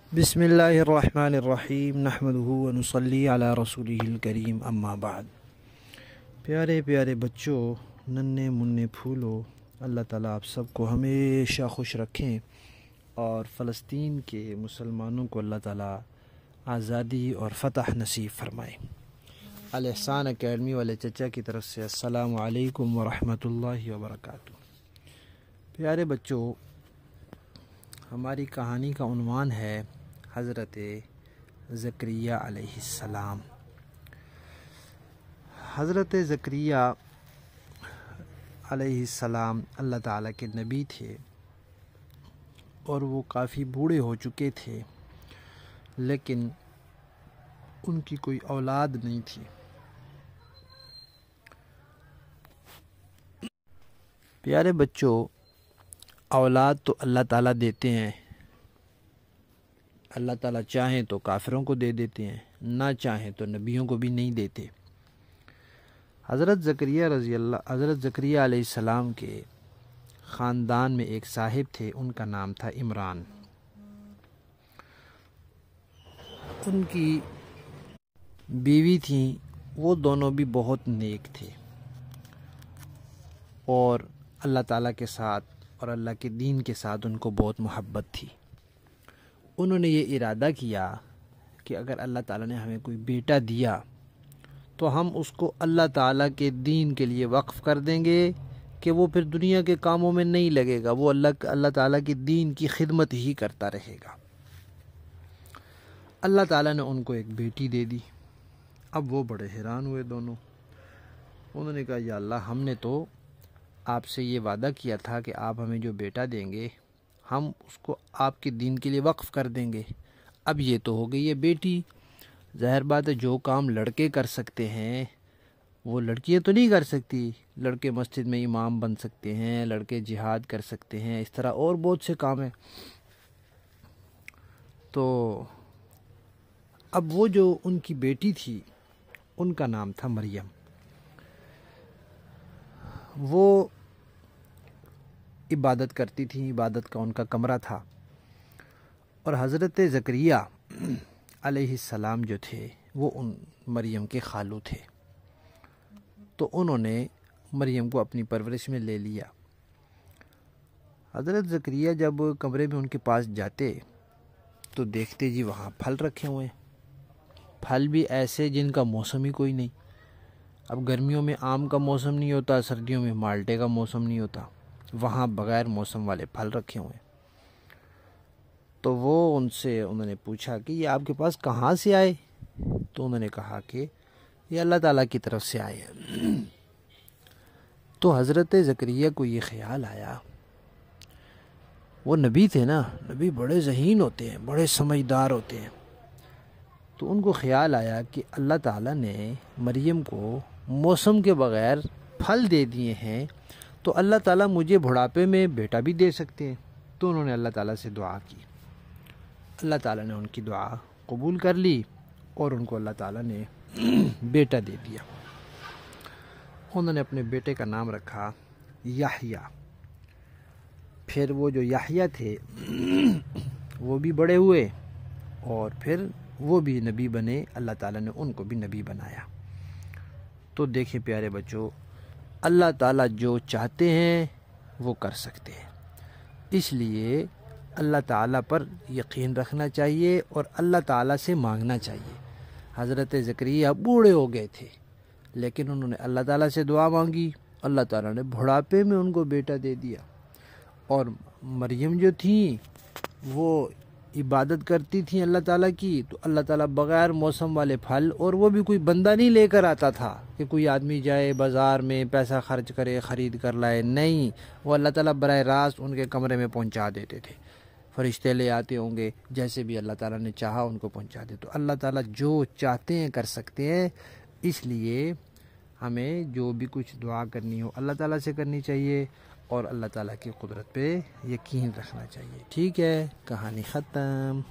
बिस्मिल्लाहिर्रहमानिर्रहीम नहमदुहु व नुसल्ली अला रसूलिहिल करीम अम्मा बाद। प्यारे प्यारे बच्चों, नन्हे मुन्ने फूलो, अल्लाह ताला आप सबको हमेशा खुश रखें और फ़लस्तीन के मुसलमानों को अल्लाह ताला आज़ादी और फ़तह नसीब फ़रमाए। अल एहसान एकेडमी वाले चचा की तरफ से अस्सलामु अलैकुम व रहमतुल्लाहि व बरकातुहू। प्यारे बच्चों, हमारी कहानी का उन्वान है हज़रत ज़करिया अलैहिस्सलाम। हज़रत ज़करिया अलैहिस्सलाम अल्लाह ताला के नबी थे और वो काफ़ी बूढ़े हो चुके थे, लेकिन उनकी कोई औलाद नहीं थी। प्यारे बच्चों, औलाद तो अल्लाह ताला देते हैं। अल्लाह ताला चाहें तो काफिरों को दे देते हैं, ना चाहें तो नबियों को भी नहीं देते। हज़रत ज़करिया अलैहिस्सलाम के ख़ानदान में एक साहिब थे, उनका नाम था इमरान। उनकी बीवी थी, वो दोनों भी बहुत नेक थे और अल्लाह ताला के साथ और अल्लाह के दीन के साथ उनको बहुत मोहब्बत थी। उन्होंने ये इरादा किया कि अगर अल्लाह ताला ने हमें कोई बेटा दिया तो हम उसको अल्लाह ताला के दीन के लिए वक्फ़ कर देंगे कि वो फिर दुनिया के कामों में नहीं लगेगा, वो अल्लाह ताला की दीन की खिदमत ही करता रहेगा। अल्लाह ताला ने उनको एक बेटी दे दी। अब वो बड़े हैरान हुए दोनों। उन्होंने कहा, या अल्लाह, हमने तो आपसे ये वादा किया था कि आप हमें जो बेटा देंगे हम उसको आपके दीन के लिए वक्फ़ कर देंगे। अब ये तो हो गई है बेटी। ज़ाहिर बात है, जो काम लड़के कर सकते हैं वो लड़कियां तो नहीं कर सकती। लड़के मस्जिद में इमाम बन सकते हैं, लड़के जिहाद कर सकते हैं, इस तरह और बहुत से काम हैं। तो अब वो जो उनकी बेटी थी उनका नाम था मरियम। वो इबादत करती थी, इबादत का उनका कमरा था और हज़रत ज़करिया अलैहिस्सलाम जो थे वो उन मरियम के खालू थे। तो उन्होंने मरियम को अपनी परवरिश में ले लिया। हज़रत ज़करिया जब कमरे में उनके पास जाते तो देखते जी वहाँ फल रखे हुए हैं। फल भी ऐसे जिनका मौसम ही कोई नहीं। अब गर्मियों में आम का मौसम नहीं होता, सर्दियों में माल्टे का मौसम नहीं होता, वहाँ बग़ैर मौसम वाले फल रखे हुए हैं। तो उन्होंने पूछा कि ये आपके पास कहाँ से आए? तो उन्होंने कहा कि ये अल्लाह ताला की तरफ से आए हैं। तो हज़रत ज़करिया को ये ख़्याल आया, वो नबी थे ना, नबी बड़े ज़हीन होते हैं, बड़े समझदार होते हैं। तो उनको ख़्याल आया कि अल्लाह ताला ने मरियम को मौसम के बग़ैर फल दे दिए हैं, तो अल्लाह ताला मुझे बुढ़ापे में बेटा भी दे सकते हैं। तो उन्होंने अल्लाह ताला से दुआ की। अल्लाह ताला ने उनकी दुआ कबूल कर ली और उनको अल्लाह ताला ने बेटा दे दिया। उन्होंने अपने बेटे का नाम रखा याह्या। फिर वो जो याह्या थे वो भी बड़े हुए और फिर वो भी नबी बने। अल्लाह ताला ने उनको भी नबी बनाया। तो देखिए प्यारे बच्चों, अल्लाह ताला जो चाहते हैं वो कर सकते हैं, इसलिए अल्लाह ताला पर यकीन रखना चाहिए और अल्लाह ताला से मांगना चाहिए। हज़रत ज़करिया बूढ़े हो गए थे, लेकिन उन्होंने अल्लाह ताला से दुआ मांगी, अल्लाह ताला ने बुढ़ापे में उनको बेटा दे दिया। और मरियम जो थी वो इबादत करती थी अल्लाह ताला की, तो अल्लाह ताला बग़ैर मौसम वाले फल, और वो भी कोई बंदा नहीं लेकर आता था कि कोई आदमी जाए बाज़ार में पैसा खर्च करे ख़रीद कर लाए, नहीं, वो अल्लाह ताला बराह रास्त उनके कमरे में पहुंचा देते थे। फरिश्ते ले आते होंगे, जैसे भी अल्लाह ताला ने चाहा उनको पहुंचा दे। तो अल्लाह ताला जो चाहते हैं कर सकते हैं, इसलिए हमें जो भी कुछ दुआ करनी हो अल्लाह ताला से करनी चाहिए और अल्लाह ताला की कुदरत पे यकीन रखना चाहिए। ठीक है, कहानी ख़त्म।